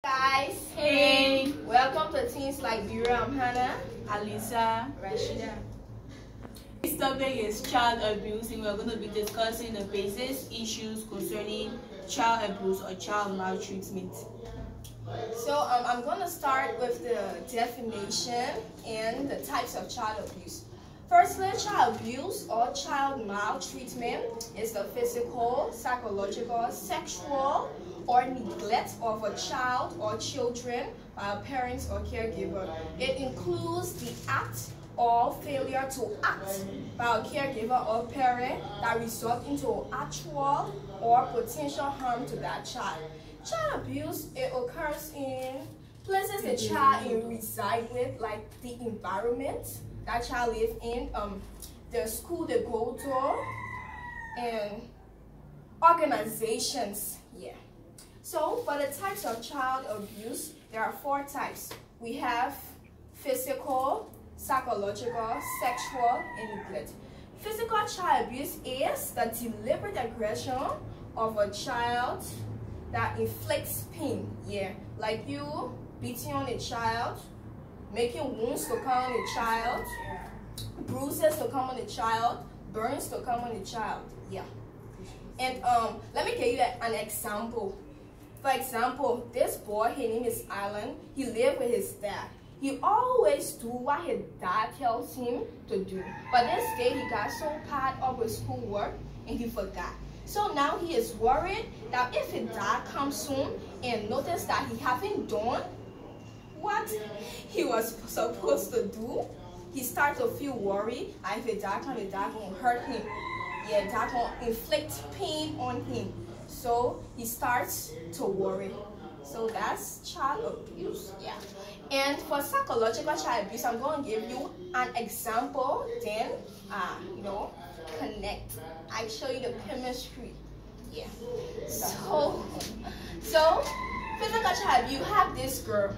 Guys, Hey, welcome to Teens Liberia. I'm Hannah. Alisa. Rashida. This topic is child abuse, and we're going to be discussing the basic issues concerning child abuse or child maltreatment. So I'm going to start with the definition and the types of child abuse. Firstly, child abuse or child maltreatment is the physical, psychological, sexual, or neglect of a child or children by a parent or caregiver. It includes the act or failure to act by a caregiver or parent that result into actual or potential harm to that child. Child abuse, it occurs in places the child resides with, like the environment that child lives in, the school they go to, and organizations. Yeah. So for the types of child abuse, there are 4 types. We have physical, psychological, sexual, and neglect. Physical child abuse is the deliberate aggression of a child that inflicts pain. Yeah, like you beating on a child, making wounds to come on a child, bruises to come on a child, burns to come on a child. Yeah. And let me give you an example. For example, this boy, his name is Alan. He lived with his dad. He always do what his dad tells him to do. But this day, he got so tired of his schoolwork and he forgot. So now he is worried that if his dad comes soon and notice that he haven't done what he was supposed to do, he starts to feel worried. And if his dad comes, his dad gonna hurt him. Yeah, dad gonna inflict pain on him. So he starts to worry. So that's child abuse. Yeah. And for psychological child abuse, I'm going to give you an example. Then, connect. I show you the chemistry. Yeah. So physical child abuse. You have this girl.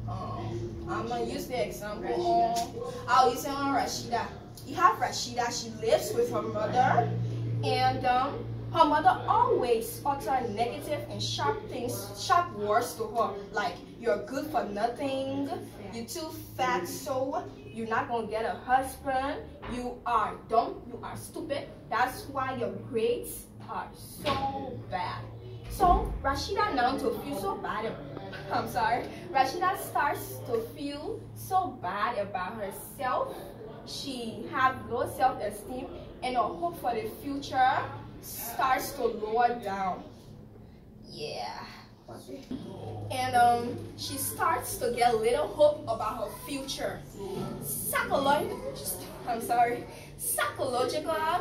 I'm gonna use the example. I'll use it on Rashida. You have Rashida. She lives with her mother, and her mother always utter negative and sharp words to her, like you're good for nothing, you're too fat, so you're not gonna get a husband, you are dumb, you are stupid, that's why your grades are so bad. So Rashida now to feel so bad, Rashida starts to feel so bad about herself. She have low self-esteem and her hope for the future starts to lower down. Yeah. And she starts to get little hope about her future. Psychological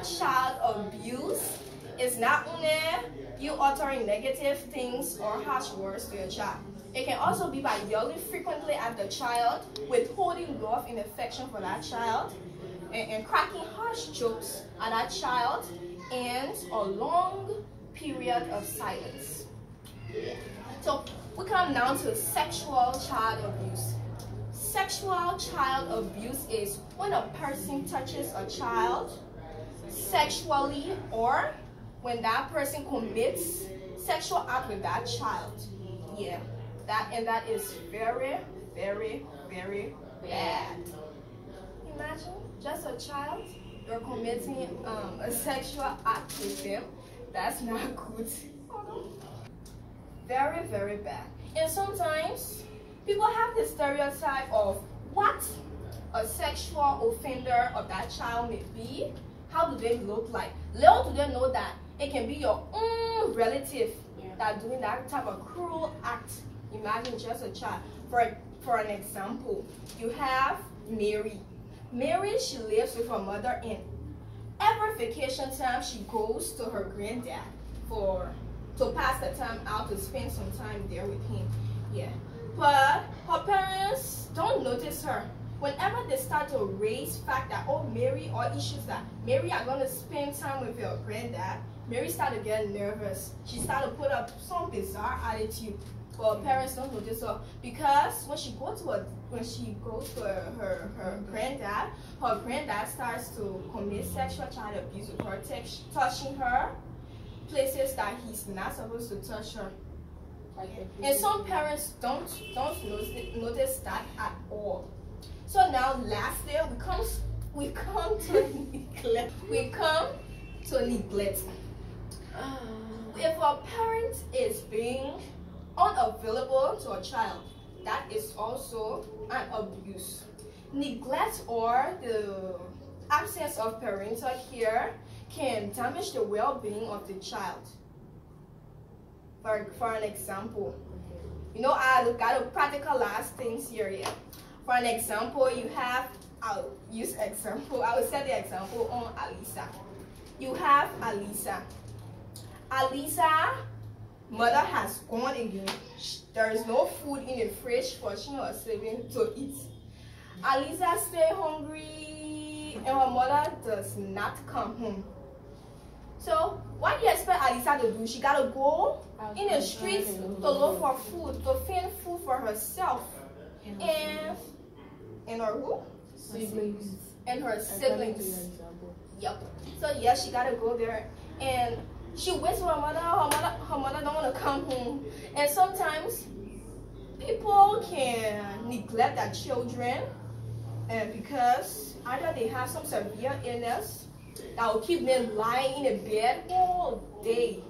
child abuse is not only you uttering negative things or harsh words to your child. It can also be by yelling frequently at the child, withholding love and affection for that child, and cracking harsh jokes at that child, and a long period of silence. Yeah. So we come now to sexual child abuse. Sexual child abuse is when a person touches a child sexually, or when that person commits sexual act with that child. Yeah. That is very, very, very bad. Imagine just a child, you're committing a sexual act with them. That's not good. Very, very bad. And sometimes people have the stereotype of what a sexual offender of that child may be. How do they look like? Little do they know that it can be your own relative that doing that type of cruel act. Imagine just a child. For an example, you have Mary. Mary, she lives with her mother, and every vacation time she goes to her granddad to pass the time out, to spend some time there with him. Yeah. But her parents don't notice her. Whenever they start to raise fact that, oh, Mary, or issues that Mary are going to spend time with her granddad, Mary started getting nervous. She started to put up some bizarre attitude. But her parents don't notice her, because when she goes to her granddad starts to commit sexual child abuse with her, touching her places that he's not supposed to touch her. And some parents don't notice that at all. So now lastly we come to neglect. We come to neglect. If a parent is being unavailable to a child, that is also an abuse. Neglect or the absence of parental care can damage the well-being of the child. For an example, I got to practicalize things here. Yeah. For an example, I'll set the example on Alisa. You have Alisa. Alisa, mother has gone again. There is no food in the fridge for she or sibling to eat. Alisa stay hungry and her mother does not come home. So what do you expect Alisa to do? She gotta go in the streets to look for food, to find food for herself and her who? Siblings. And her siblings. Yep. So yes, she gotta go there and she waits for her mother. Her mother don't want to come home. And sometimes people can neglect their children because either they have some severe illness that will keep them lying in a bed all day.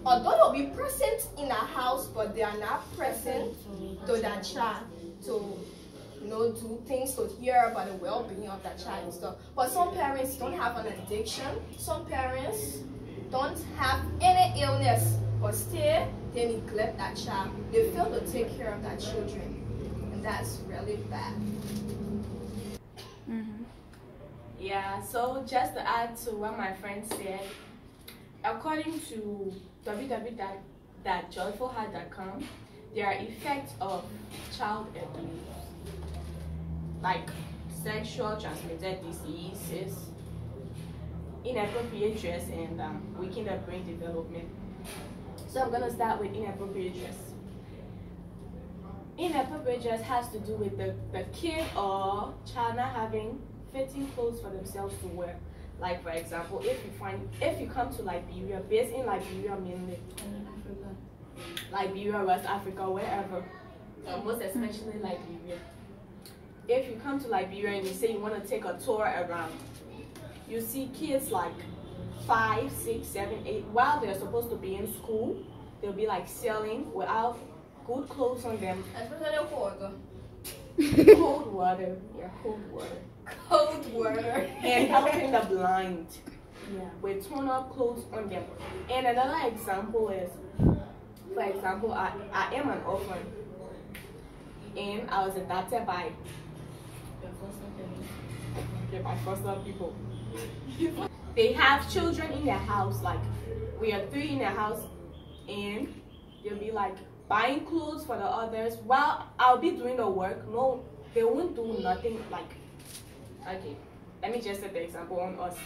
Although they'll be present in the house, but they are not present to that child to do things to hear about the well-being of that child and stuff. But some parents don't have an addiction. Some parents don't have any illness, but still they neglect that child. They fail to take care of their children, and that's really bad. Yeah, so just to add to what my friend said, according to www.joyfulheart.com, there are effects of child abuse, like sexual transmitted diseases, inappropriate dress, and weakening the brain development. So I'm going to start with inappropriate dress. Inappropriate dress has to do with the kid or child not having fitting clothes for themselves to wear. Like for example, if you come to Liberia, based in Liberia mainly, Liberia, West Africa, wherever, most especially Liberia. If you come to Liberia and you say you want to take a tour around, you see kids like 5, 6, 7, 8, while they're supposed to be in school, they'll be selling without good clothes on them. Especially water. Cold water. Yeah, cold water. Cold water. And helping the blind. Yeah, with torn up clothes on them. And another example is, for example, I am an orphan. And I was adopted by foster people. They have children in their house, we are 3 in the house, and they'll be buying clothes for the others while I'll be doing the work. No, they won't do nothing. Okay, let me just set the example on us.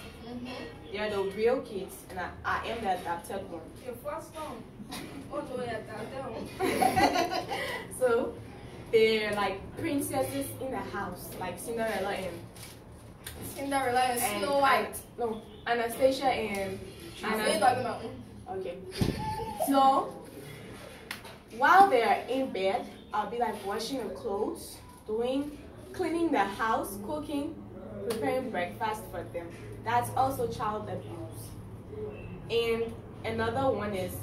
They are the real kids, and I am the adopted one. Your first one. Oh, no, you're adopted one. So they're princesses in the house, like Cinderella and Snow White. No, Anastasia and okay. So while they are in bed, I'll be washing the clothes, cleaning the house, cooking, preparing breakfast for them. That's also child abuse. And another one is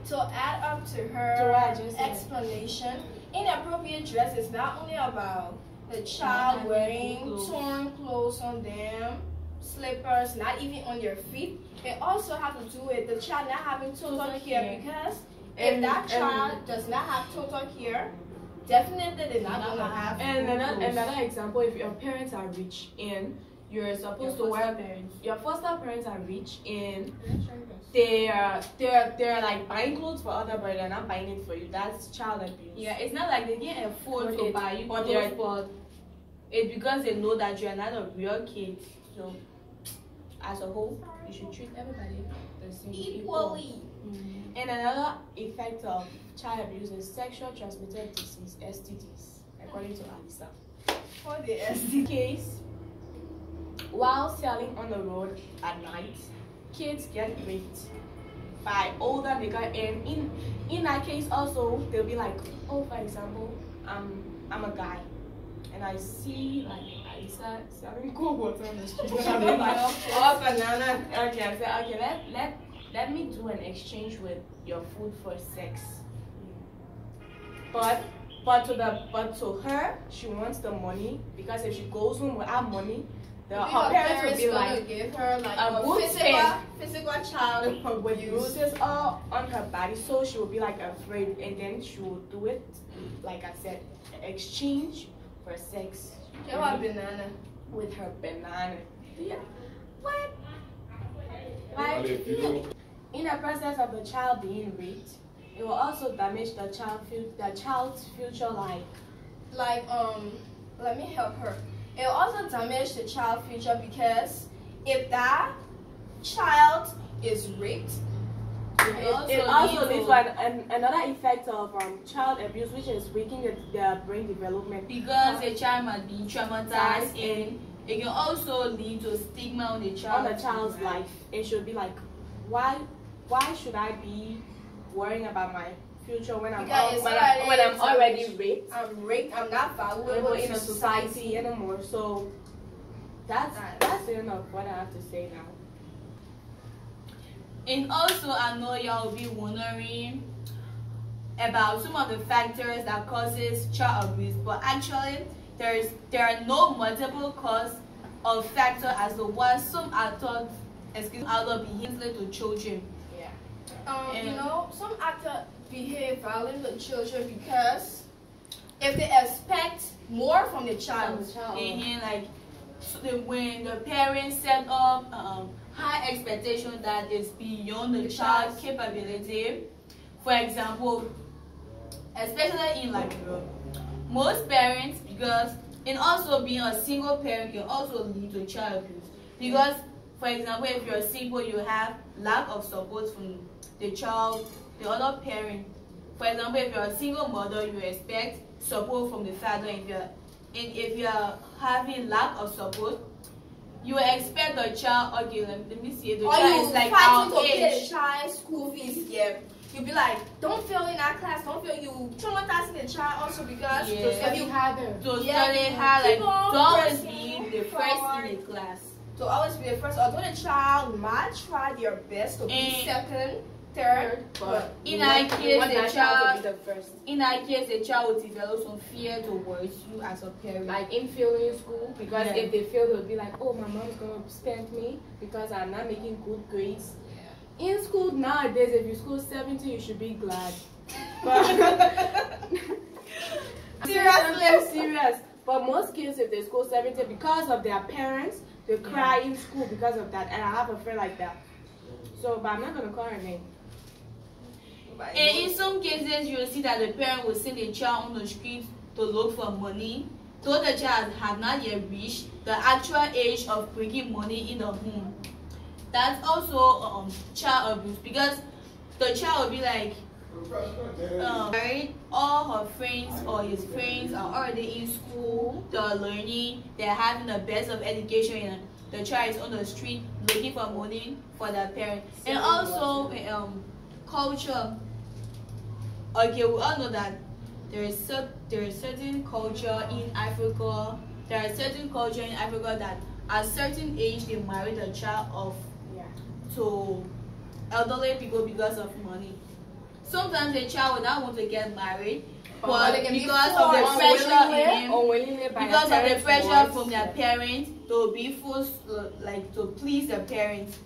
to add up to her explanation, inappropriate dress is not only about the child wearing torn clothes on them, slippers, not even on their feet. It also has to do with the child not having total care, because if that child does not have total care, definitely they're not going to have. And another example, if your parents are rich and you're supposed to wear, your foster parents are rich and they're buying clothes for other, but they're not buying it for you. That's child abuse. Yeah, it's not like they can't afford to buy you clothes, but it's because they know that you're not a real kid. So as a whole, you should treat everybody the same equally. And another effect of child abuse is sexual transmitted disease, STDs, according to Alisa. For the STD case, while selling on the road at night, kids get raped by older nigga, and in that case also they'll be like, oh, for example, I'm a guy and I see like I start selling cold water on the street. I'm like, oh, banana. Okay, I said, okay, let me do an exchange with your food for sex. But to her, she wants the money, because if she goes home without money, her parents will be like, give her like a good physical child with bruises all on her body, so she will be like afraid, and then she will do it, like I said, exchange for sex. Banana. With her banana. Yeah. What? Like, in the process of the child being raped, it will also damage the child's future life. Like let me help her. It will also damage the child's future, because if that child is raped, it also leads to another effect of child abuse, which is weakening their brain development. Because the child might be traumatized, and it can also lead to stigma on the child's life. It should be like, why should I be worrying about my future when I'm already raped? I'm raped. I'm not valuable in a society anymore. So that's the end of what I have to say now. And also, I know y'all will be wondering about some of the factors that causes child abuse, but actually there are no multiple cause of factor as the ones some are thought out of behavior to children. Yeah. You know, some actors behave violently with children because if they expect more from the child. And like when the parents set up high expectation that is beyond the child's capability. For example, especially in Liberia, most parents, because and also being a single parent can also lead to child abuse. Because, for example, if you're single, you have lack of support from the child, the other parent. For example, if you're a single mother, you expect support from the father. If you're having lack of support, you expect the child, okay, let me see, the child is like our age. The child's school fees, yeah. You'll be like, don't fail in that class, don't fail. You traumatizing the child also because if you have study hard, like, don't always be the first in the class. To always be the first, although the child might try their best to be second, third, but in that case, the child will develop some fear towards you as a parent. Like in failing school, because if they fail, they'll be like, oh, my mom's gonna spank me because I'm not making good grades. In school nowadays, if you score 70, you should be glad. But serious. But most kids, if they score 70 because of their parents, they cry in school because of that. And I have a friend like that. So, but I'm not gonna call her name. And in some cases, you will see that the parent will send the child on the street to look for money, though the child have not yet reached the actual age of bringing money in the home. That's also child abuse, because the child will be like, all her friends or his friends are already in school, they're learning, they're having the best of education, and the child is on the street looking for money for their parents. And also culture. Okay, we all know that there is certain culture in Africa. There are certain culture in Africa that at a certain age they marry the child off to elderly people because of money. Sometimes the child will not want to get married, but because of the pressure from their parents, to be forced to please their parents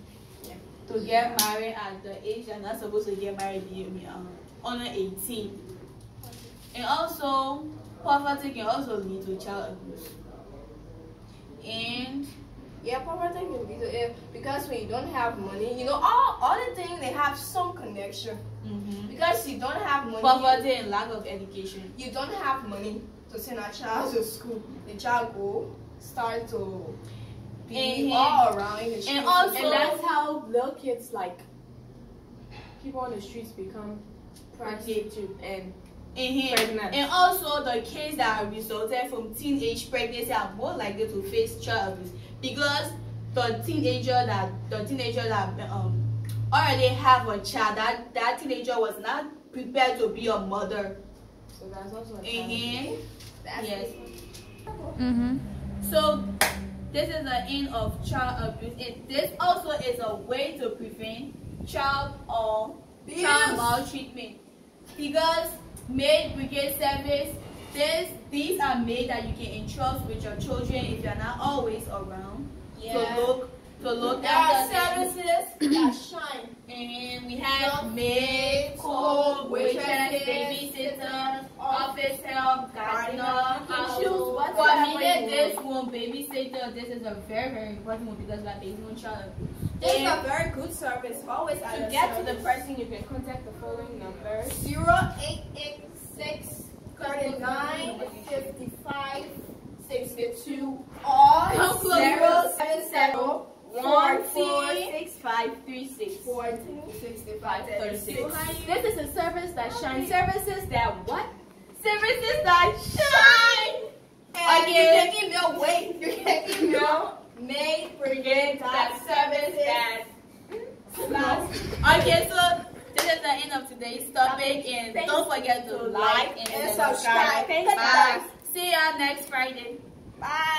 to get married at the age they're not supposed to get married, under 18. And also, poverty can also lead to child abuse. And poverty can be because when you don't have money, you know, all the things, they have some connection. Because you don't have money, poverty and lack of education, you don't have money to send a child to school. The child will start to be all around in the streets. And that's how little kids, like people on the streets, become prostitute and pregnant. And also the kids that are resulted from teenage pregnancy are more likely to face child abuse, because the teenager that already have a child, that teenager was not prepared to be a mother. So that's also a Yes. So this is the end of child abuse. This also is a way to prevent child maltreatment, because maid brigade service, these are maids that you can entrust with your children if you're not always around. To look at the services that shine. And we have maid, cook, waitress, babysitter, office help, gardener. For me, this one babysitter, this is a very, very important one because like there's no child abuse. This is a very good service. Always to get to the person, you can contact the following numbers: 0886 39 55 62 or 077 146536. 146536. This is a service that shines. Services that what? Services that shine. And you can email you can email maid brigade services. Okay, so this is the end of today's topic, and don't forget to like and subscribe. Bye. See you next Friday. Bye.